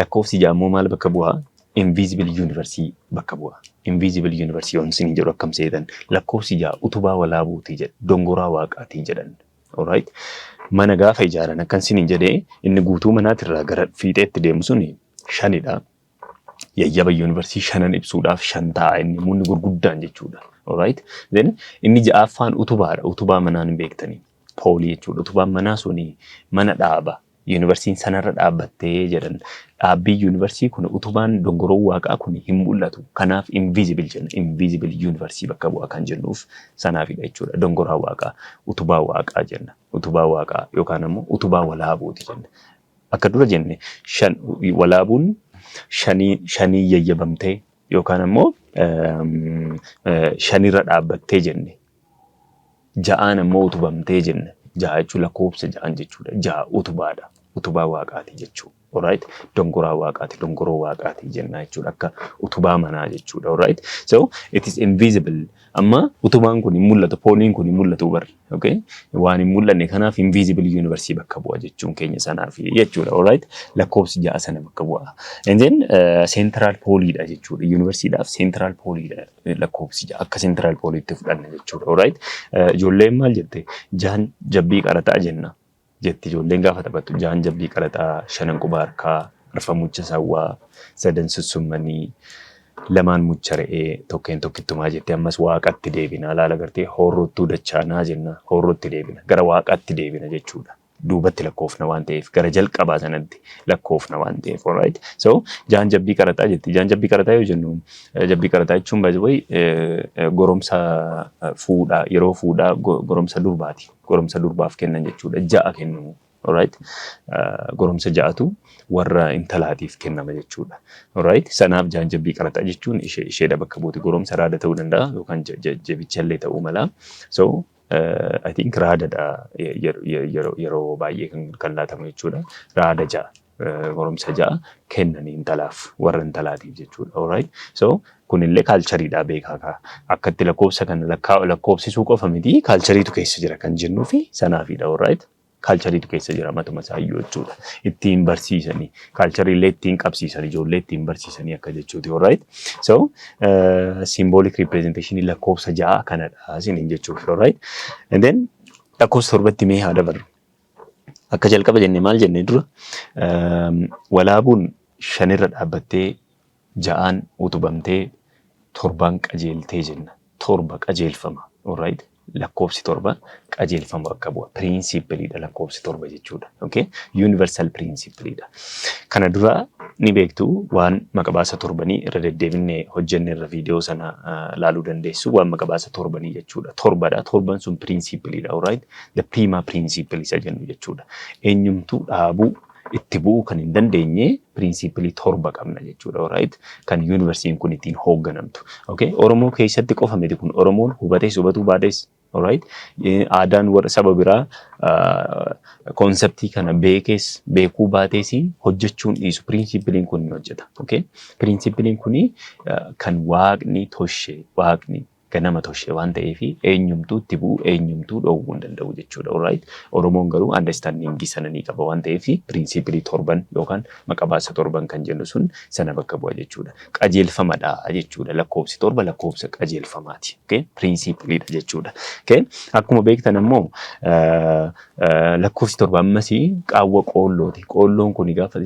Speaker 1: Lakkoofsi 6 immoo maal bakka bu'a? Invisible university bakka bu'a. Invisible university on sinii jedhu akkam seetan. Lakkoofsi 6 utubaa walaabuutii jedha. Dongoraa waaqaatii jedhan. Alright. Mana gaafa ijaaran akkan sinii jedhee inni guutuu manaatirraa gara fiixeetti deemu suni 5dha. Yayyaba yuunivarsiitii 5 ibsuudhaaf 5 ta'a inni munni gurguddaan jechuudha. Alright. Then inni 6ffaan utubaadha. Utubaa manaan hin beektanii. Poolii jechuudha. Utubaan manaa suni mana dhaaba. Yuunivarsiitiin sanarra dhaabbattee jedhan. Dhaabbii yuunivarsiitii kun utubaan dongoroo waaqaa kun hin mul'atu. Kanaaf invisible jenna. Invisible yuunivarsiitii bakka bu'a kan jennuuf sanaafidha jechuudha. Dongoraa waaqaa, utubaa waaqaa jenna. Utubaa waaqaa yookaan immoo utubaa walaabuuti jenna. Akka dura jenne walaabuun 5 yayyabamtee yookaan immoo 5 irra dhaabbattee jenne. 6 immoo utubamtee jenne. 6 jechuun lakkoofsa 6 jechuudha. 6 utubaadha. Utubaa waaqaati jechuudha. Alright. Dongoraa waaqaati. Dongoroo waaqaati jenna jechuudha. Akka utubaa manaa jechuudha. Alright. So it is invisible. Amma utubaan kun hin mul'atu. Pooliin kun hin mul'atu bar. Okay. Waan hin mul'anne kanaaf invisible university bakka bu'a jechuun keenya sanaaf jechuudha. Alright. Lakkoofsi 6 sana bakka bu'a. And then central pooliidha jechuudha. Universityidhaaf central pooliidha lakkoofsi 6 akka central pooliitti fudhanna jechuudha. Alright. Ijoolleen maal jette? 6 jabbii qaraxaa jenna. Jetti ijoolleen gaafa taphattu 6 jabbii qaraxaa 5 qubaa harkaa arfa mucha sawwaa 3 sussummanii 2 mucha re'ee tokkeen tokkittumaa jetti ammas waaqatti deebina laala gartee horrottuu dachaanaa jenna horrotti deebina gara waaqatti deebina jechuudha. Duubatti lakkoofna waan ta'eef gara jalqabaa sanatti lakkoofna waan ta'eef. Alright. So 6 jabbii qaraxaa jetti. 6 jabbii qaraxaa yoo jennu jabbii qaraxaa jechuun baay'ee goromsa fuudhaa yeroo fuudhaa goromsa durbaati. Goromsa durbaaf kennan jechuudha. 6 kennu. Alright. Goromsa 6tu warra intalaatiif kennama jechuudha. Alright. Sanaaf 6 jabbii qaraxaa jechuun ishee bakka buuti. Goromsa raada ta'uu danda'a yookaan jabichallee ta'uu mala. So I think raadadha yeroo baay'ee kan laatamu jechuudha. Raada 6 goromsa 6 kennanii intalaaf warra intalaatiif jechuudha. Alright. So kunillee kaalchariidha beekaa. Akkatti lakkoofsa kana lakkoofsisuu qofa miti kaalchariitu keessa jira kan jennuu fi sanaafidha. Alright. Kaalchariitu keessa jira matuma isaayyuu jechuudha. Ittiin barsiisanii kaalchariillee ittiin qabsiisanii ijoollee ittiin barsiisanii akka jechuuti. Alright. So symbolic representation lakkoofsa 6 kanadha isiniin jechuuf. Alright. And then lakkoofsa 7tti mee haa dabarru. Akka jalqaba jenne maal jenne dura walaabuun 5 irra dhaabbattee 6 utubamtee 7 qajeeltee jenna. 7 qajeelfama. Alright. Lakkoofsi 7 qajeelfama bakka bu'a. Piriinsiipiliidha lakkoofsi 7 jechuudha. Okay? Universal piriinsiipiliidha. Kana dura ni beektu waan maqabaasa 7 irra deddeebinee hojjenne irra viidiyoo sana laaluu dandeessu waan maqabaasa 7 jechuudha. 7dha. 7 sun piriinsiipiliidha. Alright? The prima principle isa jennu jechuudha. Eenyumtuu dhaabuu itti bu'uu kan hin dandeenye piriinsiipilii torba qabna jechuudha. Alright? Kan yuunivarsiitiin kun ittiin hoogganamtu. Okay? Oromoo keessatti qofa miti kun Oromoon hubatees hubatuu baatees. Alright? Aadaan warra saba biraa konseptii kana beekees beekuu baatees hojjechuun dhiisu piriinsiipiliin kun ni hojjeta. Okay? Piriinsiipiliin kun kan waaqni toshe waaqni ganama toshe waan ta'eef eenyumtuu itti bu'u eenyumtuu dhoowwuu hin danda'u jechuudha. Alright? Oromoon garuu understanding sana ni qaba waan ta'eef piriinsiipilii torban yookaan maqabaasa torban kan jennu sun sana bakka bu'a jechuudha. Qajeelfamadha jechuudha. Lakkoofsi torba lakkoofsa qajeelfamaati. Okay? Piriinsiipiliidha jechuudha. Okay? Akkuma beektan immoo lakkoofsi torba ammas qaawwa qoollooti. Qoolloon kun gaafa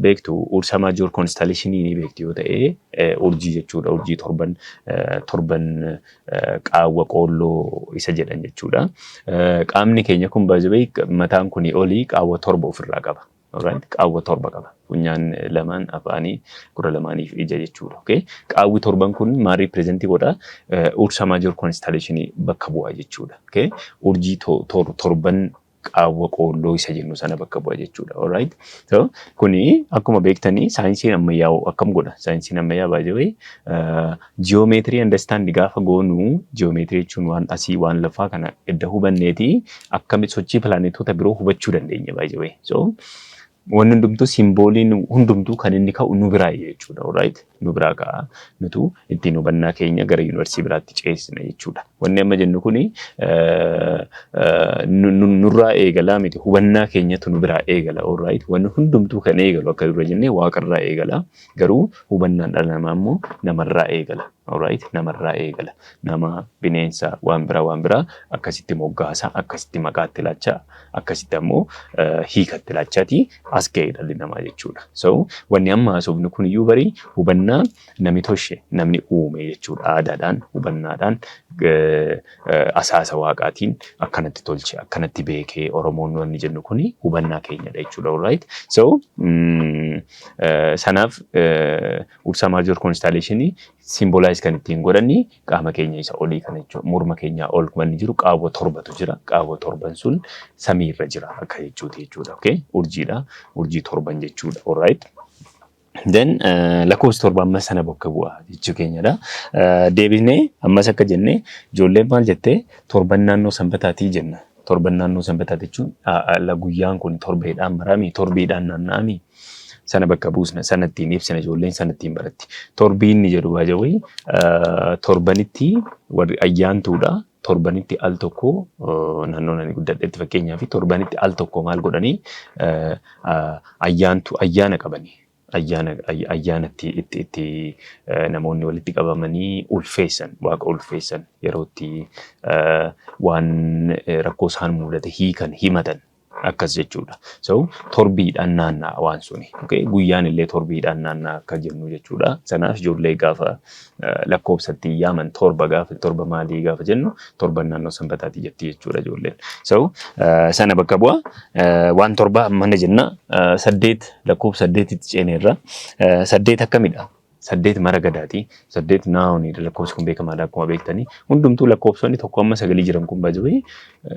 Speaker 1: beektu ursa maajoor konstaleeshinii ni beektu yoo ta'e urjii jechuudha. Urjii torban qaawwa qoolloo isa jedhan jechuudha. Qaamni keenya kun baay'ee mataan kun olii qaawwa torba ofirraa qaba. Alright? Qaawwa torba qaba. Funyaan lamaan afaanii gurra lamaaniif ija jechuudha. Okay? Qaawwi torban kun maal riipirezentii godha? Ursa maajoor konstaleeshinii bakka bu'a jechuudha. Okay? Urjii torban qaawwa qoolloo isa jennu sana bakka bu'a jechuudha. Alright? So kuni akkuma beektanii saayinsiin ammayyaa akkam godha? Saayinsiin ammayyaa baay'ee geometry understand gaafa goonu geometry jechuun waan asii waan lafaa kana edda hubanneeti akkamitti sochii pilaanetoota biroo hubachuu dandeenya baay'ee. So wanni hundumtuu simbooliin hundumtuu kan inni ka'u nu biraa jechuudha. Alright? Nu biraa ka'a. Nutu ittiin hubannaa keenya gara yuunivarsiitii biraatti ceesina jechuudha. Wanni amma jennu kuni nurraa eegala miti hubannaa keenyatu nu biraa eegala. Alright? Wanni hundumtuu kan eegalu akka dura jennee waaqarraa eegala. Garuu hubannaan dhala namaa immoo namarraa eegala. Alright? Namarraa eegala. Nama bineensa waan biraa akkasitti moggaasa akkasitti maqaatti laachaa akkasitti ammoo hiikatti laachaati as ga'e dhalli namaa jechuudha. So wanni amma haasofnu kun iyyuu barii hubannaa namni toshe namni uume jechuudha. Aadaadhaan hubannaadhaan asaasa waaqaatiin akkanatti tolche akkanatti beekee Oromoon wanni jennu kun hubannaa keenyadha jechuudha. Alright? So sanaaf ursa maajoor konstaleeshinii simbolaayis kan ittiin godhani qaama keenya isa olii kana jechuudha. Morma keenya ol wanni jiru qaawwa torbatu jira. Qaawwa torban sun samiirra jira akka jechuuti jechuudha. Okay? Urjiidha. Urjii torban jechuudha. Alright? Then lakkoofsi torba ammas sana bakka bu'a jechuu keenyadha. Deebisnee ammas akka jenne ijoolleen maal jettee torban naannoo sanbataatii jenna. Torban naannoo sanbataati jechuun guyyaan kun torbeedhaan marami torbeedhaan naanna'ami. Sana bakka buusna sanattiin ibsina ijoolleen sanattiin baratti. Torbiinni jedhu baay'ee torbanitti warri ayyaantuudha. Torbanitti al tokko naannoo nani guddadhetti fakkeenyaaf torbanitti al tokko maal godhanii ayyaana qabanii. Ayyaanatti itti namoonni walitti qabamanii ulfeessan waaqa ulfeessan yeroo itti waan rakkoo isaan mudate hiikan himatan akkas jechuudha. So torbiidhaan naanna'a waan suni. Okay? Guyyaan illee torbiidhaan naanna'a akka jennu jechuudha. Sanaaf ijoollee gaafa lakkoofsatti yaaman torba maalii gaafa jennu torban naannoo sanbataati jetti jechuudha ijoolleen. So sana bakka bu'a. Waan torba ammana jenna 8 lakkoofsa 8tti ceeneerra. 8 akkamidha? 8 mara gadaati. 8 naawuni lakkoofsi kun beekamaadha akkuma beektanii. Hundumtuu lakkoofsonni tokko amma 9 jiran kun baay'ee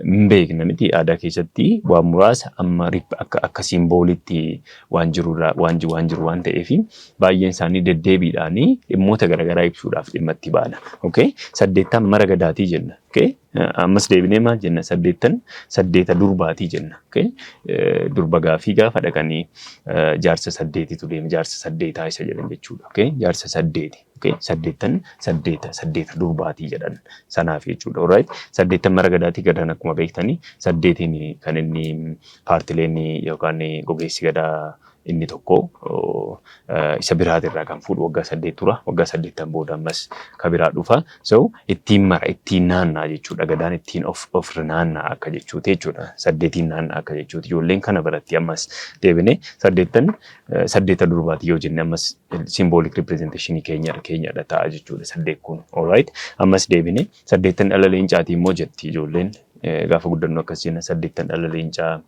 Speaker 1: hin beekna miti aadaa keessatti waan muraasa amma akka simboolitti waan jiru waan ta'eef baay'een isaanii deddeebiidhaan dhimmoota garaagaraa ibsuudhaaf dhimma itti baana. Okay? 8 mara gadaatii jenna. Okay? Ammas deebinee maal jenna 8 durbaatii jenna. Okay? Durba gaafii gaafa dhaqanii jaarsa 8tu deeme jaarsa 8 isa jedhan jechuudha. Okay? Jaarsa 8. Okay? 8 durbaatii jedhan sanaaf jechuudha. Alright? 8 mara gadaatii gadan akkuma beektanii 8 kan inni paartileen yookaan gogeessi gadaa inni tokko isa biraatirraa kan fuudhu waggaa 8 tura. Waggaa 8 booda ammas ka biraa dhufa. So ittiin mara ittiin naannaa jechuudha. Gadaan ittiin of naannaa akka jechuuti jechuudha. 8 naannaa akka jechuuti. Ijoolleen kana baratti ammas deebine 8 durbaati yoo jenne ammas symbolic representation keenyadha ta'a jechuudha 8 kun. Alright? Ammas deebine 8 dhala leencaati immoo jetti ijoolleen gaafa guddannu akkas jenna 8 dhala leencaa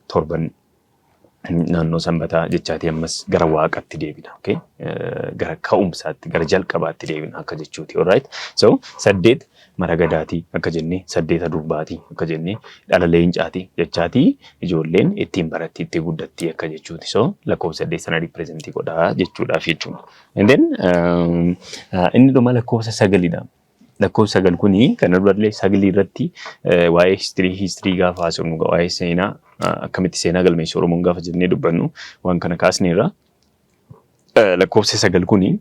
Speaker 1: torban naannoo sanbataa jechaati ammas gara waaqatti deebina. Okay? Gara ka'umsaatti, gara jalqabaatti deebina akka jechuuti. Alright? So, 8 mara gadaatii akka jennee, 8 durbaatii akka jennee, dhala leencaati jechaati ijoolleen ittiin baratti itti guddatti akka jechuuti. So, lakkoofsa 8 sana ripirezentii godhaa jechuudhaaf jechuudha. And then, inni dhuma lakkoofsa 9dha. Lakkoofsa 9 kuni kan durallee 9 irratti waa'ee histirii gaafa haasofnu waa'ee seenaa akkamitti seenaa galmeessu Oromoon gaafa jennee dubbannu waan kana kaasneerra. Lakkoofsa 9 kuni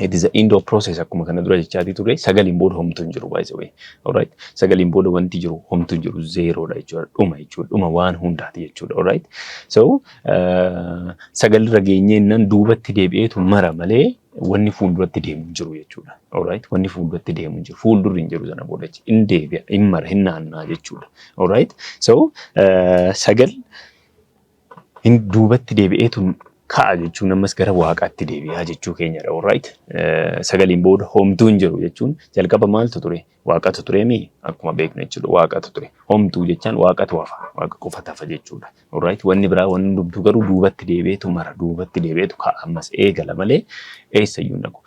Speaker 1: it is the end of process akkuma kana dura jechaati ture. 9 booda homtuu hin jiru by the way. Alright? 9 booda wanti jiru homtuu hin jiru zeeroodha jechuudha. Dhuma jechuudha. Dhuma waan hundaati jechuudha. Alright? So 9 irra geenyeennan duubatti deebi'eetu mara malee wanni fuulduratti deemu hin jiru jechuudha. Alright? Wanni fuulduratti deemu hin jiru. Fuuldurri hin jiru sana booda hin deebi'a, hin mara, hin naannaa jechuudha. Alright? So 9 hin duubatti deebi'eetu ka'a jechuun ammas gara waaqaatti deebi'aa jechuu keenyadha. Alright? 9 booda homtuu hin jiru jechuun jalqaba maaltu ture? Waaqatu ture mii akkuma beeknu jechuudha. Waaqatu ture. Homtuu jechaan waaqatu hafa. Waaqa qofa tafa jechuudha. Alright? Wanni biraa wanni hundumtuu garuu duubatti deebi'eetu mara. Duubatti deebi'eetu ka'a ammas eegala malee eessayyuu hin dhaqu.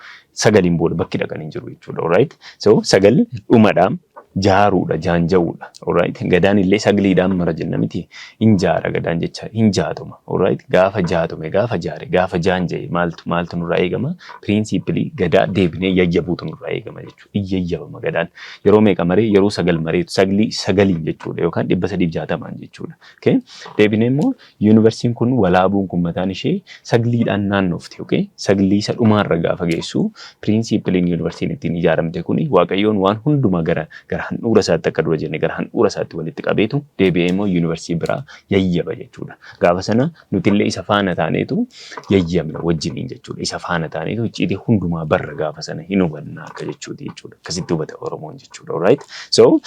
Speaker 1: 9 booda bakki dhaqan hin jiru jechuudha. Alright? So 9 dhumadhaan jaaruudha, jaanja'uudha. Alright? Gadaan illee 9dhaan mara jenna miti. Hin jaara gadaan jecha hin jaatuma. Alright? Gaafa jaatume, gaafa jaare, gaafa jaanja'e maaltu nurraa eegama? Piriinsiipilii gadaa deebinee yayyabuutu nurraa eegama jechuudha. Iyyayyabama gadaan. Yeroo meeqa maree? Yeroo 9 mareetu 9 jechuudha yookaan 360 jechuudha. Okay? Deebinee immoo yuunivarsiitiin kun walaabuun kun mataan ishee 9dhaan naannofti. Okay? 9 isa dhumaarra gaafa geessu piriinsiipiliin yuunivarsiitiin ittiin ijaaramte kuni Waaqayyoon waan hundumaa gara handhuura isaatti akka dura jenne gara handhuura isaatti walitti qabeetu deebi'ee immoo yuunivarsiitii biraa yayyaba jechuudha. Gaafa sana nuti illee isa faana taaneetu yayyabna wajjiniin jechuudha. Isa faana taaneetu icciitii hundumaa barra gaafa sana hin hubanna akka jechuuti jechuudha. Akkasitti hubata Oromoon jechuudha. Alright? So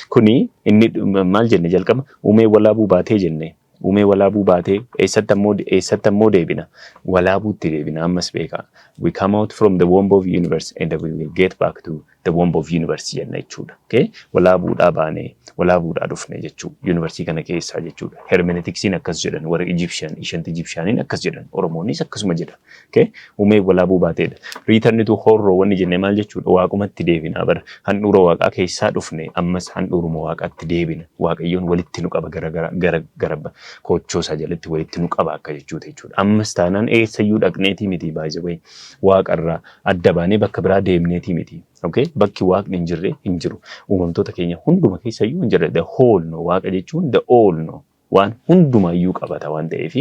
Speaker 1: kuni inni maal jenne jalqaba uumee walaabuu baatee jenne. Uumee walaabuu baatee eessatti ammoo deebina. Walaabuutti deebina ammas beeka. We come out from the womb of universe and we will get back to the womb of universe jenna jechuudha. Okay? Walaabuudhaa baanee, walaabuudhaa dhufne jechuudha. Yuunivarsiitii kana keessaa jechuudha. Hermeneetiksiin akkas jedhan, warra Ijipshaaniin akkas jedhan, Oromoonis akkasuma jedha. Okay? Uumee walaabuu baateedha. Return to horror wanni jenne maal jechuudha? Waaqumatti deebina. Bara handhuura waaqaa keessaa dhufne ammas handhuuruma waaqaatti deebina. Waaqayyoon walitti nu qaba gara kochoosaa jalatti walitti nu qaba akka jechuudha jechuudha. Ammas taanaan eessayyuu dhaqneetii miti baay'ee waaqarraa adda baanee bakka biraa deemneetii miti. Okay? Bakki waaqni hin jirre hin jiru. Uumamtoota keenya hunduma keessayyuu hin jirre. The whole no. Waaqa jechuun the all no. Waan hundumayyuu qabata waan ta'eef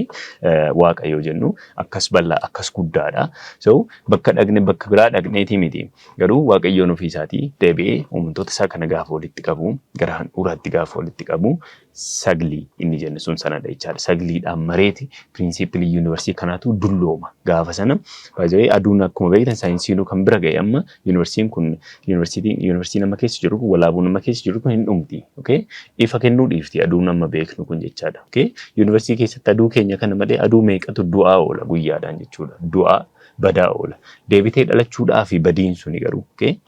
Speaker 1: waaqa yoo jennu akkas bal'aa akkas guddaadha. So bakka biraa dhaqneetii miti. Garuu Waaqayyoon ofiisaatii deebi'ee uumamtoota isaa kana gaafa walitti qabu gara handhuuraatti gaafa walitti qabu 9 inni jennu sun sanadha jechaadha. 9dhaan mareeti piriinsiipilii yuunivarsiitii kanaatu dullooma. Gaafa sana baay'ee aduun akkuma beektan saayinsiinuu kan bira ga'e amma yuunivarsiitiin kun yuunivarsiitii nama keessa jiru kun walaabuun nama keessa jiru kun hin dhumti. Okay? Ifa kennuu dhiifti aduun amma beeknu kun jechaadha. Okay? Yuunivarsiitii keessatti aduu keenya kana malee aduu meeqatu du'aa oola guyyaadhaan jechuudha. Du'aa badaa oola. Deebitee dhalachuudhaa fi badiin suni garuu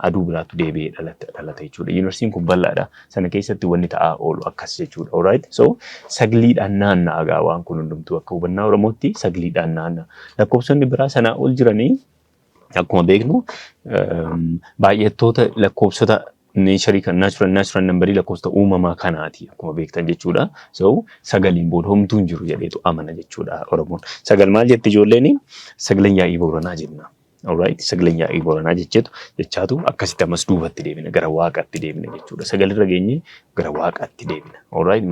Speaker 1: aduu biraatu deebi'ee dhalata jechuudha. Yuunivarsiitiin kun bal'aadha. Sana keessatti wanni ta'aa oolu akkas jechuudha. Alright? So 9dhaan naanna'aa waan kun hundumtuu akka hubannaa Oromootti 9dhaan naanna'a. Lakkoofsonni biraa sanaa ol jiranii akkuma beeknu baay'attoota lakkoofsota natural numberii lakkoofsota uumamaa kanaati akkuma beektan jechuudha. So 9 booda homtuu hin jiru jedheetu amana jechuudha Oromoon. 9 maal jetti ijoolleen? 9 yaa'ii Booranaa jenna. Alright? 9 yaa'ii Booranaa jechaatu akkasitti ammas duubatti deebina gara waaqaatti deebina jechuudha. 9 irra geenye gara waaqaatti deebina. Alright?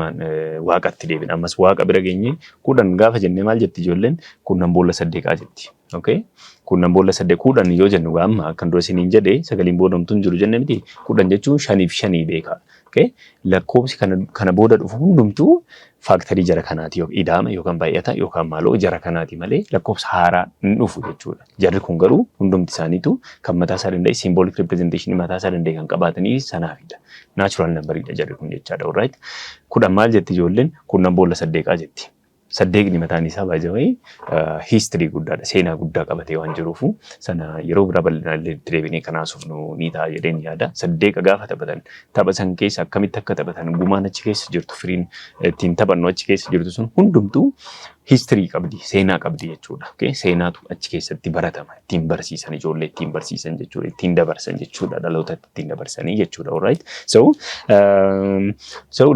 Speaker 1: Waaqaatti deebina. Ammas waaqa bira geenye 10 gaafa jenne maal jetti ijoolleen? 10 boolla 8 jetti. Okay? 10 boolla 8 yoo jennu amma akkan dura isiniin jedhe 9 booda homtuu hin jiru jenne miti. 10 jechuun 5 beeka. Okay? Lakkoofsi kana booda dhufu hundumtuu faaktarii jara kanaati ida'ama yookaan baay'ata yookaan maaloo jara kanaati malee lakkoofsa haaraa hin dhufu jechuudha. Jarri kun garuu hundumti isaaniitu kan mataa isaa danda'e symbolic representation mataa isaa danda'e kan qabaatanii sanaafidha. Natural numberidha jarri kun jechaadha. Alright? 10 maal jetti ijoolleen? 10 boolla 8 jetti. saddeeqni mataan isaa baay'ee hiistirii guddaadha. Seenaa guddaa qabatee waan jiruufu sana yeroo biraa bal'inaan deebinee kanaasuuf ni ta'a jedheen yaada. Saddeeqa gaafa taphatan tapha san keessa akkamitti akka taphatan gumaan achi keessa jirtu firiin ittiin taphannu achi keessa jirtu sun hundumtuu hiistirii qabdi, seenaa qabdi jechuudha. Seenaatu achi keessatti baratama. Ittiin barsiisan ijoollee ittiin barsiisan jechuudha. Ittiin dabarsan jechuudha. Dhaloota ittiin dabarsanii jechuudha. Alright. So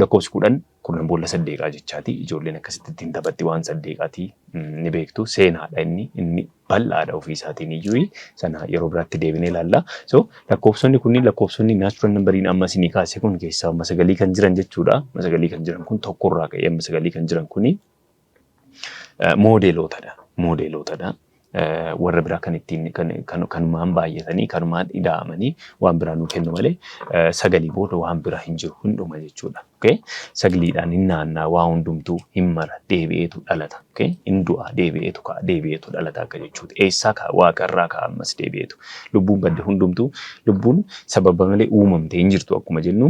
Speaker 1: lakkoofsi 10 kurnan boolla saddeeqaa jechaati. Ijoolleen akkasitti ittiin taphatti waan saddeeqaati ni beektu. Seenaadha inni bal'aadha ofii isaatiin iyyuu sana yeroo biraatti deebinee ilaalla. So lakkoofsonni kunniin lakkoofsonni naachuraal nambariin amma isinii kaase kun keessaa amma 9 kan jiran jechuudha. 9 kan jiran kun tokkorraa ka'ee amma 9 kan jiran kuni moodeelotadha. Warra biraa kan ittiin kanumaan baay'atanii kanumaan ida'amanii waan biraa nu kennu malee 9 booda waan biraa hin jiru hunduma jechuudha. Sagaliidhaan hin naannaa waa hundumtuu hin mara deebi'eetu dhalata. Hin du'a deebi'eetu ka'a deebi'eetu dhalata akka jechuudha. Eessaa ka'a waaqarraa ka'a ammas deebi'eetu. Lubbuun badde hundumtuu lubbuun sababa malee uumamtee hin jirtu akkuma jennu.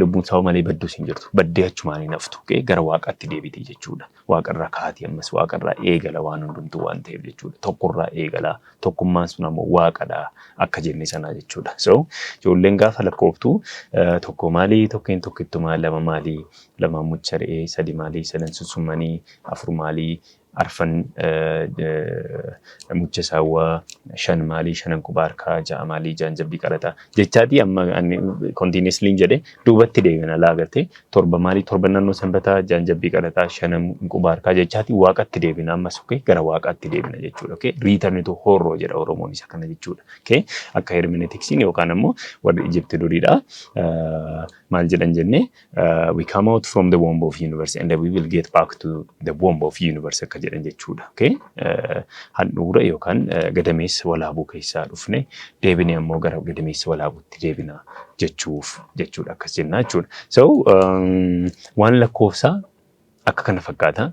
Speaker 1: Lubbuun sababa malee baddus hin jirtu. Baddee achumaan hin haftu. Gara waaqaatti deebiti jechuudha. Waaqarraa kaa'ati ammas waaqarraa eegala waan hundumtuu waan ta'eef jechuudha. Tokkorraa eegala. Tokkummaan sun ammoo waaqadha akka jenne sanaa jechuudha. So ijoolleen gaafa lakkooftu tokko maalii tokkeen tokkittu maalii lama mucha re'ee sadi maalii sadan sunsumanii afur maalii arfan mucha saawwaa shan maalii shanan qubaarkaa ja'a maalii jaan jabbii qarataa jechaati amma continuously jedhe duubatti deebina laagarte torba maalii torba naannoo sanbataa jaan jabbii qarataa shanan qubaarkaa jechaati waaqatti deebina ammas gara waaqaatti deebina jechuudha. Return to horror jedha Oromoon isa kana jechuudha. Akka hermeneutiksiin yookaan ammoo warri Ijipti duriidha. Maal jedhan jenne we come out from the womb of universe and we will get back to the womb of universe akka jedhan jechuudha. Handhuura yookaan gadameessa walaabuu keessaa dhufne deebinee ammoo gara gadameessa walaabuutti deebina jechuudha akkas jenna jechuudha. So waan lakkoofsaa akka kana fakkaata.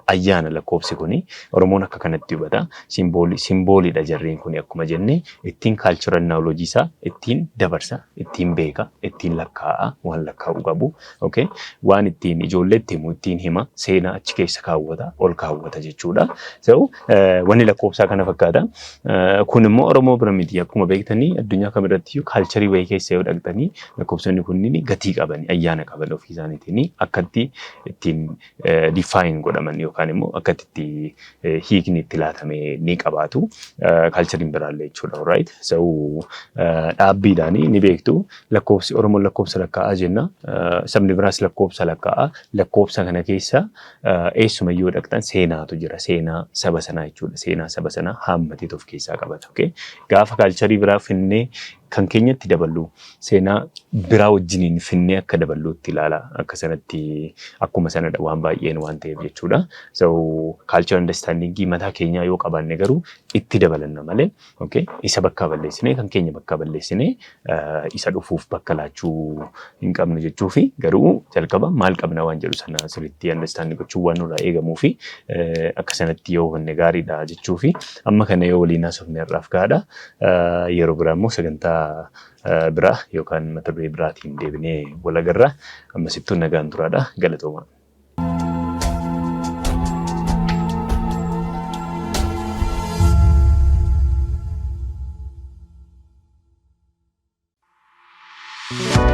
Speaker 1: Ayyaana lakkoofsi kuni Oromoon akka kanatti hubata. Simbooliidha jarreen kuni akkuma jenne ittiin cultural knowledge isaa ittiin dabarsa, ittiin beeka, ittiin lakkaa'a, waan lakkaa'u qabu. Waan ittiin ijoolleetti himu ittiin hima, seenaa achi keessa kaawwata, ol kaawwata jechuudha. So wanni lakkoofsaa kana fakkaata. Kun immoo Oromoo bira miti akkuma beektanii addunyaa kamirratti iyyuu culture wayii keessa yoo dhaqxanii lakkoofsonni kunniin gatii qaban, ayyaana qaban ofii isaaniitiin akkatti ittiin define godhaman yookaan immoo akkatti hiikni itti laatame ni qabaatu. Culturein biraallee jechuudha. Right? So dhaabbiidhaan ni beektu lakkoofsi Oromoon lakkoofsa lakkaa'aa jenna. Sabni biraas lakkoofsa lakkaa'a. Lakkoofsa kana keessa eessuma yoo dhaqxan seenaatu jira. Seenaa saba sanaa jechuudha. Seenaa saba sanaa haammatee of keessaa qabata. Gaafa culturii biraa finnee kan keenyatti daballu seenaa biraa wajjiniin finnee akka daballuutti ilaala. Akka sanatti akkuma sanadha waan baay'een waan ta'eef jechuudha. So cultural understanding mataa keenyaa yoo qabaanne garuu itti dabalanna malee isa bakka balleessinee kan keenya bakka balleessinee isa dhufuuf bakka laachuu hin qabnu jechuufi garuu jalqaba maal qabna waan jedhu sana sirriitti understanding gochuu waan nurraa eegamuu fi akka sanatti yoo hubanne gaariidha jechuufi amma kana yoo waliin haasofne irraaf gaadha. Yeroo biraa immoo sagantaa biraa yookaan mata duree biraatiin deebinee wal agarra. Ammasittuu nagaan turaadha. Galatooma.
Speaker 2: you.